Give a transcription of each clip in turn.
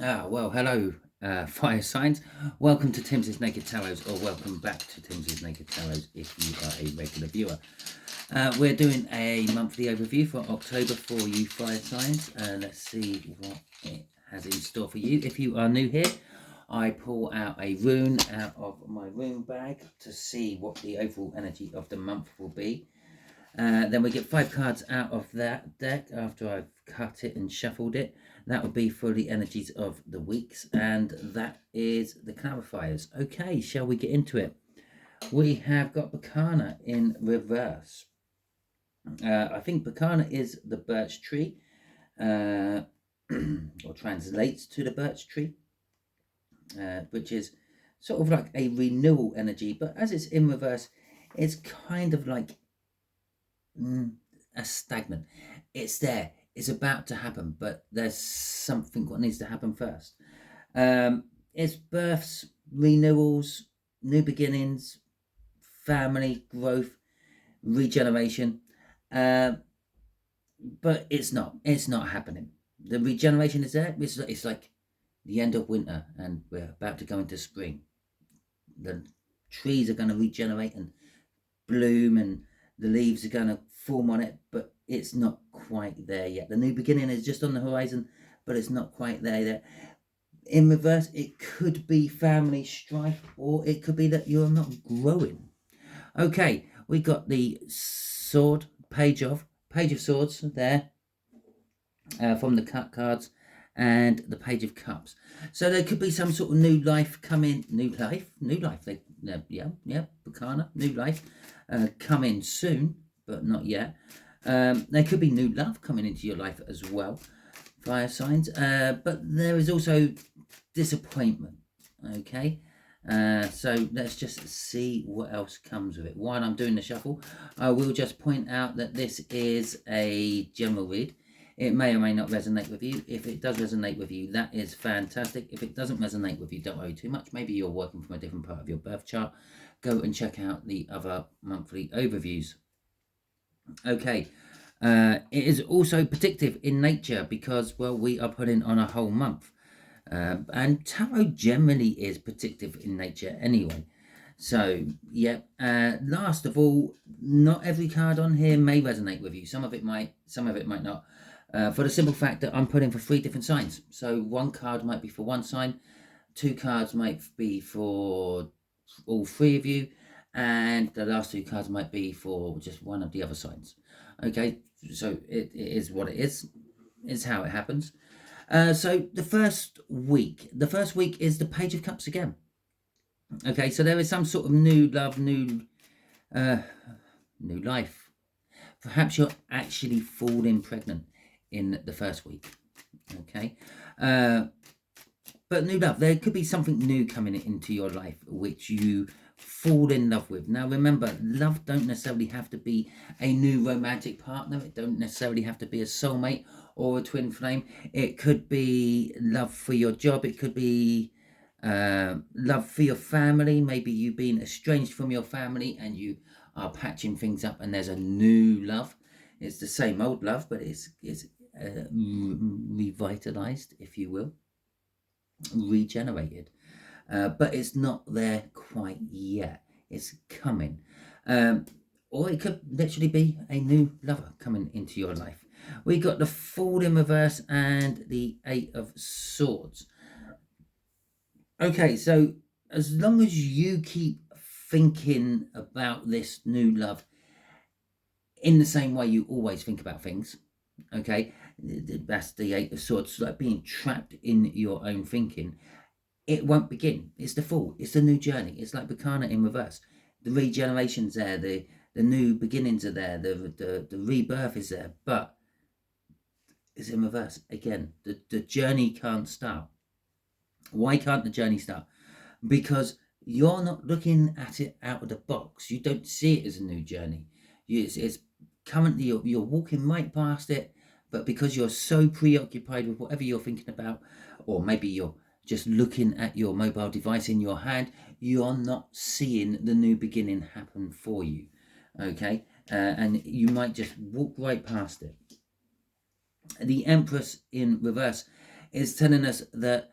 Well, hello, fire signs. Welcome to Timsy's Naked Tarot, or welcome back to Timsy's Naked Tarot if you are a regular viewer. We're doing a monthly overview for October for you fire signs. Let's see what it has in store for you. If you are new here, I pull out a rune out of my rune bag to see what the overall energy of the month will be. Then we get 5 cards out of that deck after I've cut it and shuffled it. That would be for the energies of the weeks, and that is the clarifiers. Okay, shall we get into it? We have got Bacana in reverse. I think Bacana is the birch tree, or translates to the birch tree, which is sort of like a renewal energy, but as it's in reverse, it's kind of like a stagnant. It's there. It's about to happen, but there's something what needs to happen first. It's births, renewals, new beginnings, family growth, regeneration. But it's not. It's not happening. The regeneration is there. It's like the end of winter, and we're about to go into spring. The trees are going to regenerate and bloom, and the leaves are going to form on it, but it's not quite there yet. The new beginning is just on the horizon, but it's not quite there yet. In reverse, it could be family strife, or it could be that you're not growing. Okay, we got the sword, page of swords there, from the cut cards, and the page of cups. So there could be some sort of new life coming. New life. Bacana, new life coming soon, but not yet. There could be new love coming into your life as well, fire signs. But there is also disappointment. Okay. So let's just see what else comes with it. While I'm doing the shuffle, I will just point out that this is a general read. It may or may not resonate with you. If it does resonate with you, that is fantastic. If it doesn't resonate with you, don't worry too much. Maybe you're working from a different part of your birth chart. Go and check out the other monthly overviews. Okay. It is also predictive in nature because, well, we are putting on a whole month. And tarot generally is predictive in nature anyway. So, yeah. Last of all, not every card on here may resonate with you. Some of it might not. For the simple fact that I'm putting for 3 different signs. So 1 card might be for 1 sign, 2 cards might be for all 3 of you, and the last 2 cards might be for just one of the other signs. Okay, so it is what it is. It's how it happens. So the first week is the Page of Cups again. Okay, so there is some sort of new love, new life. Perhaps you're actually falling pregnant in the first week. Okay, but new love. There could be something new coming into your life which you fall in love with. Now remember, love don't necessarily have to be a new romantic partner. It don't necessarily have to be a soulmate or a twin flame. It could be love for your job. It could be love for your family. Maybe you've been estranged from your family and you are patching things up, and there's a new love. It's the same old love, but it's revitalized, if you will, regenerated. But it's not there quite yet. It's coming. Or it could literally be a new lover coming into your life. We got the Fool in reverse and the 8 of Swords. Okay, so as long as you keep thinking about this new love in the same way you always think about things, okay, that's the 8 of Swords, like being trapped in your own thinking, it won't begin. It's the Fool. It's the new journey. It's like Bacana in reverse. The regeneration's there. The new beginnings are there. The rebirth is there. But it's in reverse again. The journey can't start. Why can't the journey start? Because you're not looking at it out of the box. You don't see it as a new journey. It's currently you're walking right past it, but because you're so preoccupied with whatever you're thinking about, or maybe you're just looking at your mobile device in your hand, you're not seeing the new beginning happen for you. Okay, and you might just walk right past it. The Empress in reverse is telling us that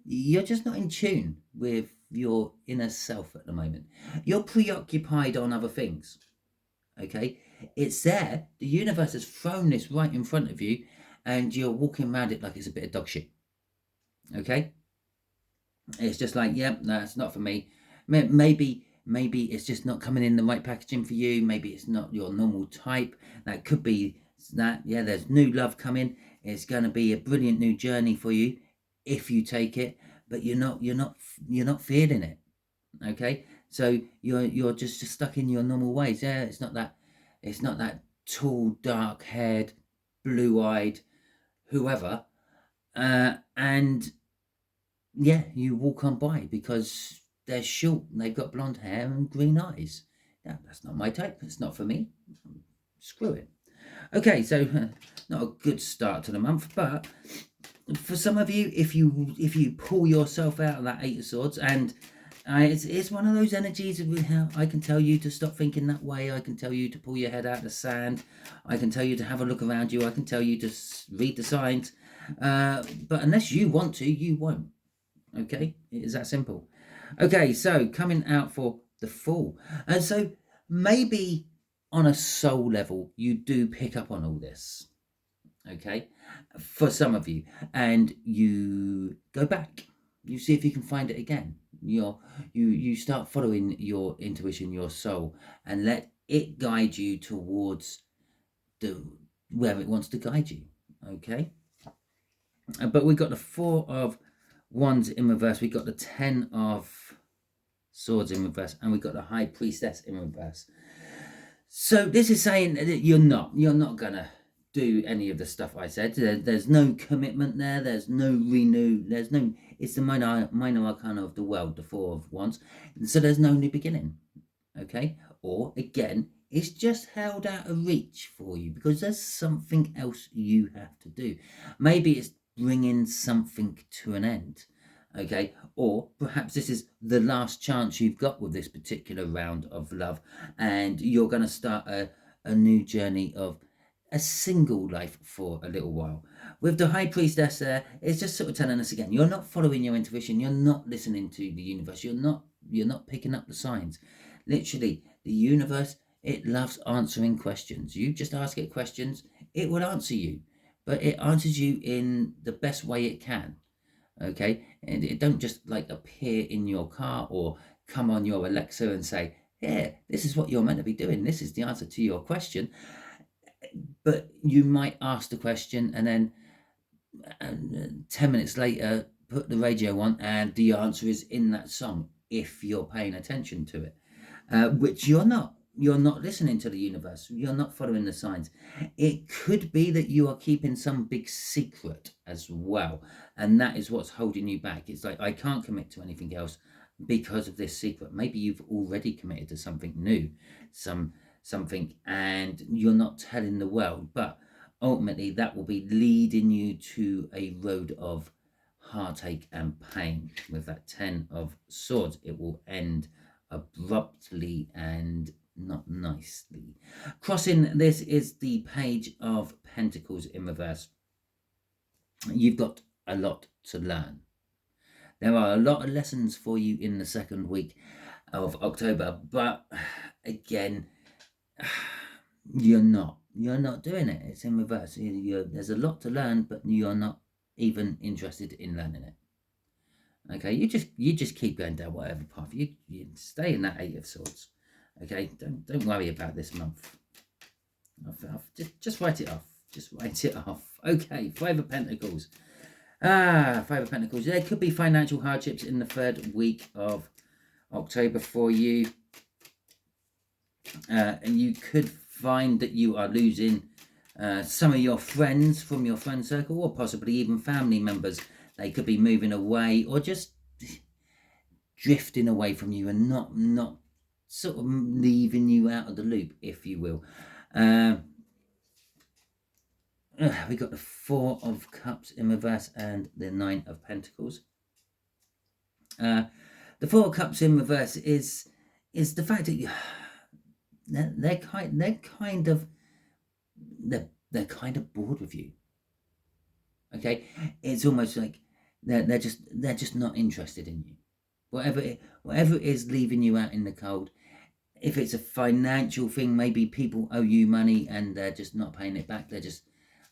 you're just not in tune with your inner self at the moment. You're preoccupied on other things. Okay, it's there. The universe has thrown this right in front of you, and you're walking around it like it's a bit of dog shit. Okay, it's just like, yeah, no, it's not for me. Maybe it's just not coming in the right packaging for you. Maybe it's not your normal type. That could be that. Yeah, there's new love coming. It's going to be a brilliant new journey for you if you take it, but you're not feeling it. Okay, so you're just stuck in your normal ways. Yeah, it's not that tall, dark haired, blue eyed whoever, and yeah, you walk on by because they're short and they've got blonde hair and green eyes. Yeah, that's not my type. It's not for me. Screw it. Okay, so not a good start to the month, but for some of you, if you pull yourself out of that Eight of Swords, and it's one of those energies where I can tell you to stop thinking that way. I can tell you to pull your head out of the sand. I can tell you to have a look around you. I can tell you to read the signs. But unless you want to, you won't. Okay, it is that simple. Okay, so coming out for the Fool. And so maybe on a soul level, you do pick up on all this. Okay, for some of you, and you go back. You see if you can find it again. You start following your intuition, your soul, and let it guide you towards where it wants to guide you. Okay, but we got the Four of Wands in reverse. We got the Ten of Swords in reverse, and we got the High Priestess in reverse. So this is saying that you're not gonna do any of the stuff I said. There's no commitment there. There's no renew. There's no. It's the minor arcana of the world, the Four of Wands. So there's no new beginning. Okay, or again, it's just held out of reach for you because there's something else you have to do. Maybe it's bringing something to an end. Okay, or perhaps this is the last chance you've got with this particular round of love, and you're going to start a new journey of a single life for a little while. With the High Priestess there, it's just sort of telling us again, you're not following your intuition, you're not listening to the universe, you're not picking up the signs. Literally, the universe, it loves answering questions. You just ask it questions, it will answer you, but it answers you in the best way it can. Okay, and it don't just like appear in your car or come on your Alexa and say, yeah, this is what you're meant to be doing, this is the answer to your question. But you might ask the question and then 10 minutes later put the radio on and the answer is in that song if you're paying attention to it, which you're not listening to the universe, you're not following the signs. It could be that you are keeping some big secret as well, and that is what's holding you back. It's like, I can't commit to anything else because of this secret. Maybe you've already committed to something new, something, and you're not telling the world, but ultimately that will be leading you to a road of heartache and pain. With that Ten of Swords, it will end abruptly and not nicely. Crossing this is the Page of Pentacles in reverse. You've got a lot to learn. There are a lot of lessons for you in the second week of October, but again, you're not doing it. It's in reverse. There's a lot to learn, but you're not even interested in learning it. Okay, you just keep going down whatever path. You stay in that Eight of Swords. Okay, don't worry about this month. Just write it off. Just write it off. Okay, Five of Pentacles. Five of Pentacles. There could be financial hardships in the third week of October for you. And you could find that you are losing some of your friends from your friend circle, or possibly even family members. They could be moving away or just drifting away from you and not sort of leaving you out of the loop, if you will. We got the Four of Cups in reverse and the Nine of Pentacles. The Four of Cups in reverse is the fact that they're kind of bored with you. Okay, it's almost like they're just not interested in you. Whatever it is leaving you out in the cold. If it's a financial thing, maybe people owe you money and they're just not paying it back.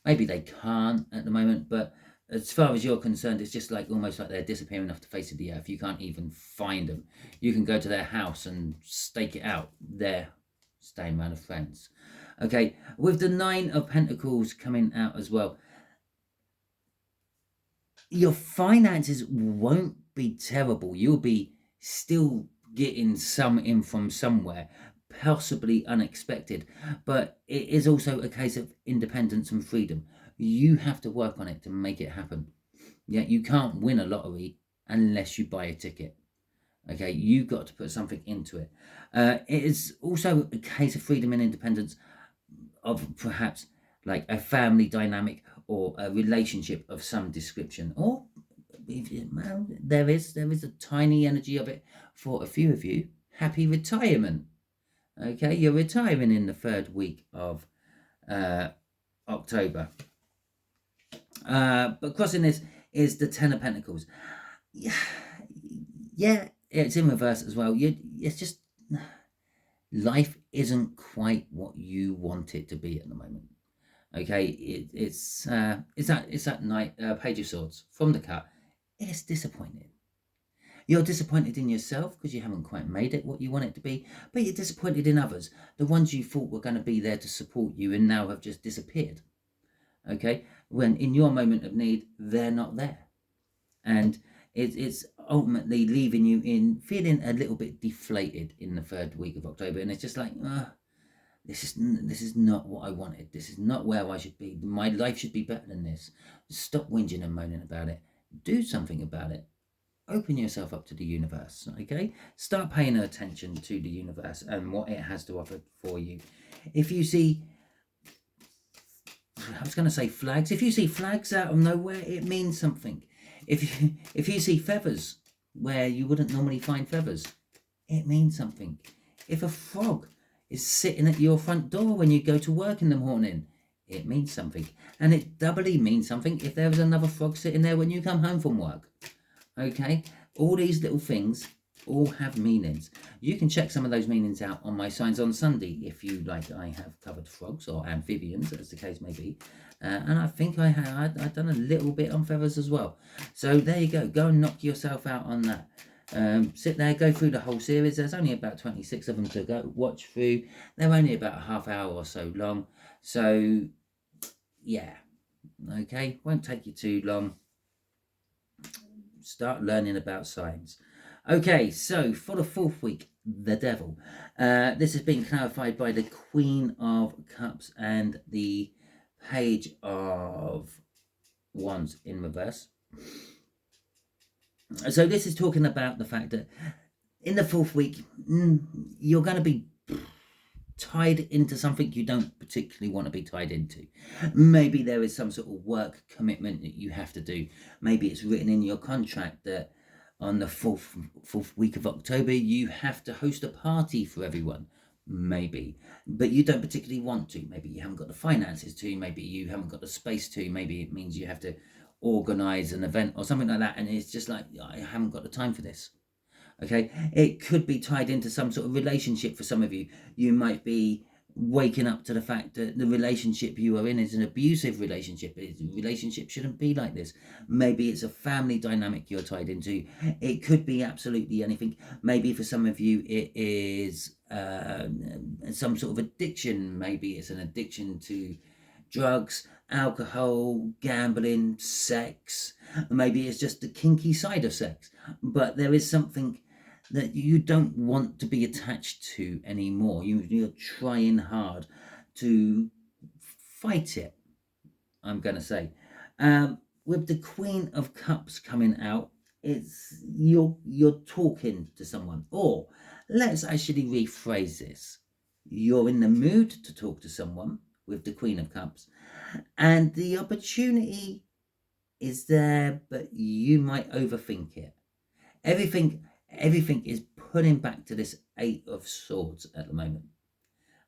Maybe they can't at the moment, but as far as you're concerned, it's just like almost like they're disappearing off the face of the earth. You can't even find them. You can go to their house and stake it out. They're staying around with friends. Okay, with the Nine of Pentacles coming out as well, your finances won't be terrible. You'll be still getting some in from somewhere, possibly unexpected, but it is also a case of independence and freedom. You have to work on it to make it happen. Yeah, you can't win a lottery unless you buy a ticket. Okay, you've got to put something into it. It is also a case of freedom and independence of perhaps like a family dynamic or a relationship of some description, or well, there is a tiny energy of it for a few of you. Happy retirement. Okay, you're retiring in the third week of October. But crossing this is the Ten of Pentacles. Yeah, it's in reverse as well. It's just life isn't quite what you want it to be at the moment. Okay, it's that Knight, Page of Swords from the cut. It's disappointing. You're disappointed in yourself because you haven't quite made it what you want it to be, but you're disappointed in others, the ones you thought were going to be there to support you and now have just disappeared. Okay, when in your moment of need, they're not there. And it's ultimately leaving you in feeling a little bit deflated in the third week of October. And it's just like, this is not what I wanted. This is not where I should be. My life should be better than this. Stop whinging and moaning about it. Do something about it. Open yourself up to the universe, okay? Start paying attention to the universe and what it has to offer for you. If you see, I was going to say flags. If you see flags out of nowhere, it means something. If you see feathers where you wouldn't normally find feathers, it means something. If a frog is sitting at your front door when you go to work in the morning, it means something. And it doubly means something if there is another frog sitting there when you come home from work. Okay, all these little things all have meanings. You can check some of those meanings out on my Signs on Sunday if you like. I have covered frogs or amphibians, as the case may be, and I think I've done a little bit on feathers as well. So there you go and knock yourself out on that. Sit there, go through the whole series. There's only about 26 of them to go watch through. They're only about a half hour or so long, so yeah, okay, won't take you too long. Start learning about signs. Okay, so for the fourth week, the Devil. This has been clarified by the Queen of Cups and the Page of Wands in reverse. So this is talking about the fact that in the fourth week, you're going to be tied into something you don't particularly want to be tied into. Maybe there is some sort of work commitment that you have to do. Maybe it's written in your contract that on the fourth week of October you have to host a party for everyone. Maybe, but you don't particularly want to. Maybe you haven't got the finances to. Maybe you haven't got the space to. Maybe it means you have to organize an event or something like that, and it's just like, I haven't got the time for this. Okay, it could be tied into some sort of relationship for some of you. You might be waking up to the fact that the relationship you are in is an abusive relationship. A relationship shouldn't be like this. Maybe it's a family dynamic you're tied into. It could be absolutely anything. Maybe for some of you it is some sort of addiction. Maybe it's an addiction to drugs, alcohol, gambling, sex. Maybe it's just the kinky side of sex. But there is something that you don't want to be attached to anymore. You're trying hard to fight it, I'm going to say. With the Queen of Cups coming out, it's you're talking to someone. Or let's actually rephrase this. You're in the mood to talk to someone with the Queen of Cups, and the opportunity is there, but you might overthink it. Everything is pulling back to this Eight of Swords at the moment.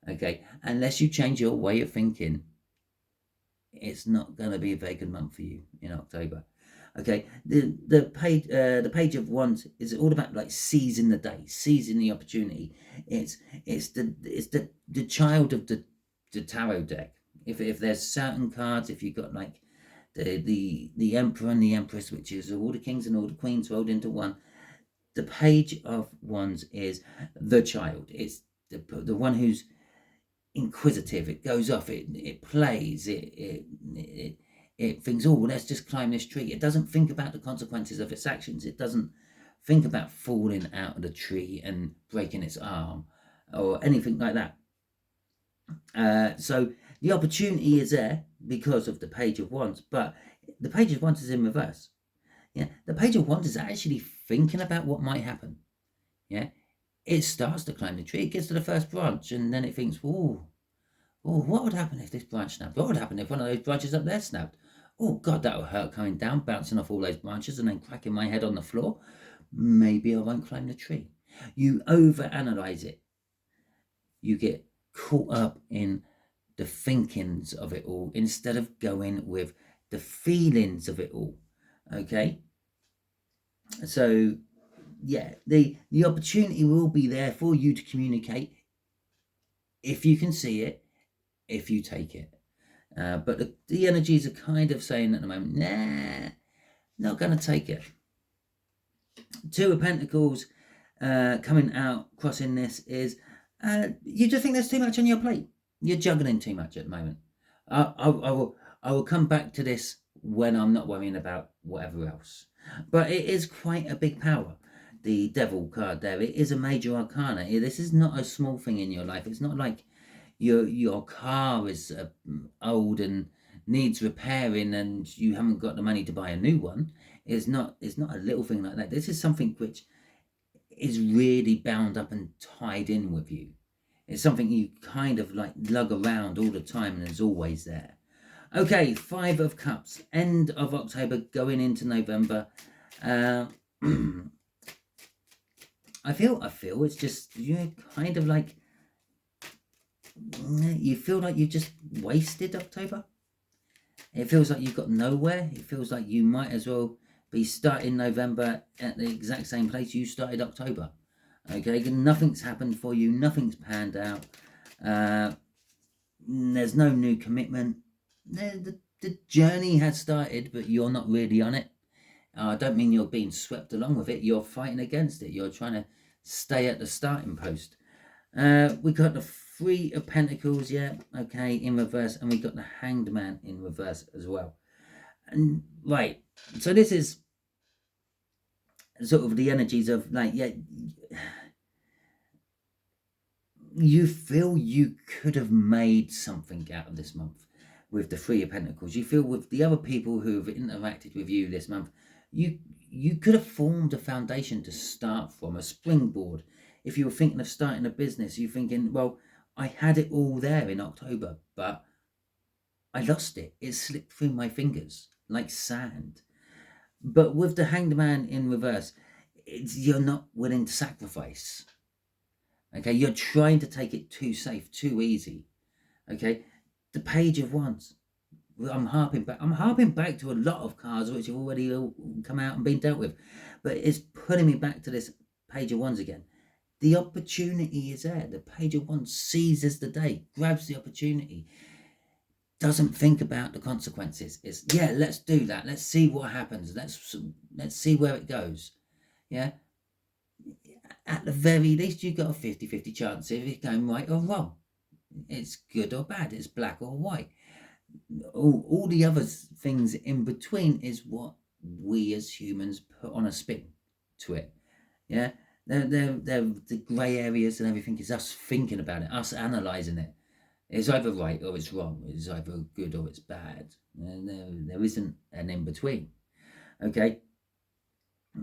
Okay, unless you change your way of thinking, it's not going to be a very good month for you in October. Okay, the page of wands is all about like seizing the day, seizing the opportunity. It's the child of the tarot deck. If there's certain cards, if you've got like the Emperor and the Empress, which is all the kings and all the queens rolled into one, the page of wands is the child. It's the one who's inquisitive. It goes off. It plays. It thinks, oh, let's just climb this tree. It doesn't think about the consequences of its actions. It doesn't think about falling out of the tree and breaking its arm or anything like that. So the opportunity is there because of the page of wands, but the page of wands is in reverse. Yeah, the page of wands is actually thinking about what might happen. Yeah, it starts to climb the tree. It gets to the first branch, and then it thinks, oh, what would happen if this branch snapped? What would happen if one of those branches up there snapped? Oh, God, that would hurt coming down, bouncing off all those branches and then cracking my head on the floor. Maybe I won't climb the tree. You overanalyze it. You get caught up in the thinkings of it all instead of going with the feelings of it all. Okay? So, yeah, the opportunity will be there for you to communicate if you can see it, if you take it. But the energies are kind of saying at the moment, nah, not going to take it. Two of Pentacles coming out, crossing this is, you just think there's too much on your plate. You're juggling too much at the moment. I will come back to this when I'm not worrying about whatever else. But it is quite a big power. The Devil card there, it is a major arcana. This is not a small thing in your life. It's not like your car is old and needs repairing and you haven't got the money to buy a new one. It's not a little thing like that. This is something which is really bound up and tied in with you. It's something you kind of like lug around all the time and is always there. Okay, Five of Cups, end of October, going into November. I feel it's just, kind of like, you feel like you've just wasted October. It feels like you've got nowhere. It feels like you might as well be starting November at the exact same place you started October. Okay, nothing's happened for you. Nothing's panned out. There's no new commitment. The journey has started, but you're not really on it. I don't mean you're being swept along with it. You're fighting against it. You're trying to stay at the starting post. We got the Three of Pentacles, yeah, okay, in reverse, and we got the Hanged Man in reverse as well. And right, so this is sort of the energies of like, yeah, you feel you could have made something out of this month with the Three of Pentacles. You feel with the other people who have interacted with you this month, you could have formed a foundation to start from, a springboard. If you were thinking of starting a business, you're thinking, well, I had it all there in October, but I lost it. It slipped through my fingers like sand. But with the Hanged Man in reverse, you're not willing to sacrifice. Okay, you're trying to take it too safe, too easy. Okay, the Page of Wands. I'm harping back to a lot of cards which have already come out and been dealt with, but it's putting me back to this Page of Wands again. The opportunity is there. The Page of Wands seizes the day, grabs the opportunity, doesn't think about the consequences. It's, yeah, let's do that. Let's see what happens. Let's see where it goes. Yeah. At the very least, you've got a 50-50 chance of it going right or wrong. It's good or bad. It's black or white. All the other things in between is what we as humans put on a spin to it. Yeah. They're the grey areas and everything is us thinking about it, us analysing it. It's either right or it's wrong. It's either good or it's bad. There isn't an in between. Okay.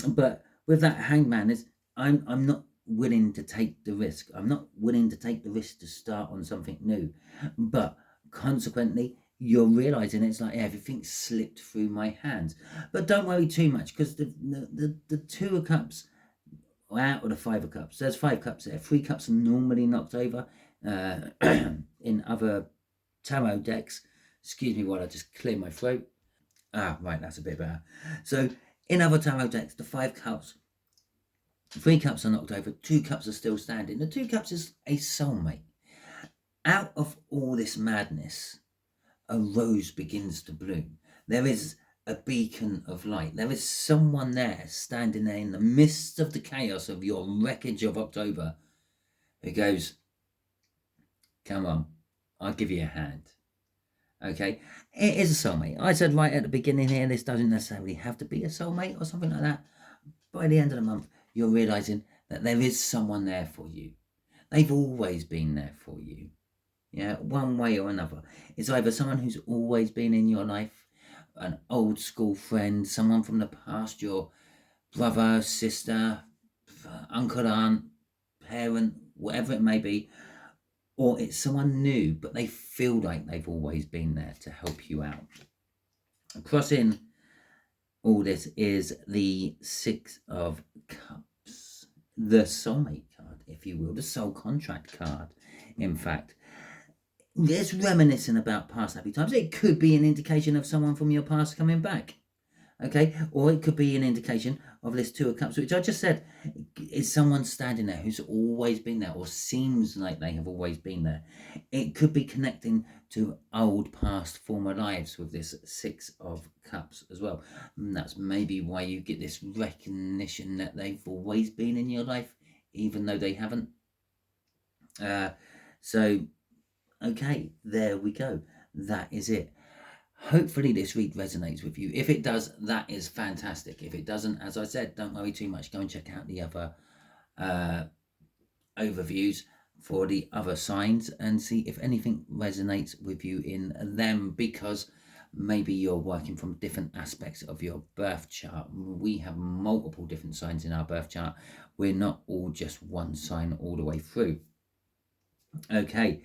But with that Hangman, I'm not willing to take the risk. I'm not willing to take the risk to start on something new. But consequently, you're realising it's like everything slipped through my hands. But don't worry too much, because the Two of Cups out of the Five of Cups. There's 5 cups there. 3 cups are normally knocked over in other tarot decks. Excuse me while I just clear my throat. Ah, right, that's a bit better. So, in other tarot decks, the 5 cups, 3 cups are knocked over, 2 cups are still standing. The 2 cups is a soulmate. Out of all this madness, a rose begins to bloom. There is a beacon of light. There is someone there standing there in the midst of the chaos of your wreckage of October who goes, come on, I'll give you a hand. Okay, it is a soulmate. I said right at the beginning here, this doesn't necessarily have to be a soulmate or something like that. By the end of the month, you're realizing that there is someone there for you. They've always been there for you. Yeah, one way or another. It's either someone who's always been in your life, an old school friend, someone from the past, your brother, sister, uncle, aunt, parent, whatever it may be, or it's someone new, but they feel like they've always been there to help you out. Crossing all this is the 6 of Cups, the soulmate card, if you will, the soul contract card, in fact. It's reminiscing about past happy times. It could be an indication of someone from your past coming back. Okay, or it could be an indication of this 2 of Cups, which I just said is someone standing there who's always been there or seems like they have always been there. It could be connecting to old past former lives with this 6 of Cups as well. And that's maybe why you get this recognition that they've always been in your life, even though they haven't. So, okay, there we go. That is it. Hopefully this read resonates with you. If it does, that is fantastic. If it doesn't, as I said, don't worry too much. Go and check out the other overviews for the other signs and see if anything resonates with you in them, because maybe you're working from different aspects of your birth chart. We have multiple different signs in our birth chart. We're not all just one sign all the way through. Okay.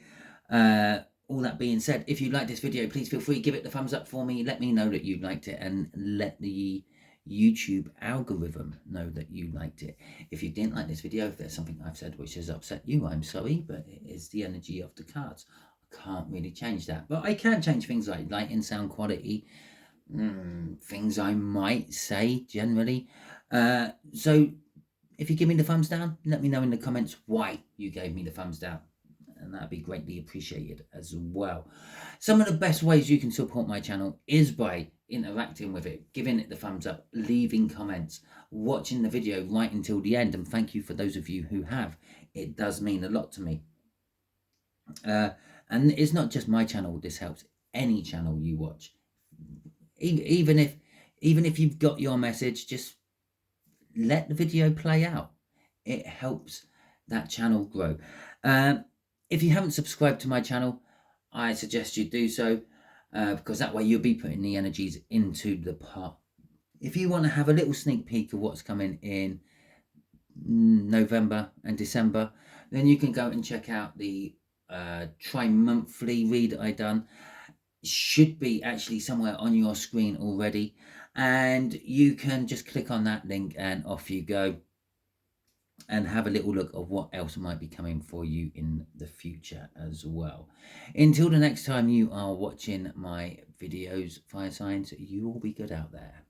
All that being said, if you like this video, please feel free to give it the thumbs up for me. Let me know that you liked it, and let the YouTube algorithm know that you liked it. If you didn't like this video, if there's something I've said which has upset you, I'm sorry, but it is the energy of the cards. I can't really change that, but I can change things like light and sound quality, things I might say generally. So if you give me the thumbs down, let me know in the comments why you gave me the thumbs down, and that'd be greatly appreciated as well. Some of the best ways you can support my channel is by interacting with it, giving it the thumbs up, leaving comments, watching the video right until the end, and thank you for those of you who have. It does mean a lot to me. And it's not just my channel, this helps any channel you watch. Even if you've got your message, just let the video play out. It helps that channel grow. If you haven't subscribed to my channel, I suggest you do so, because that way you'll be putting the energies into the pot. If you want to have a little sneak peek of what's coming in November and December, then you can go and check out the tri-monthly read I done. It should be actually somewhere on your screen already, and you can just click on that link and off you go, and have a little look of what else might be coming for you in the future as well. Until the next time you are watching my videos, fire signs, you will be good out there.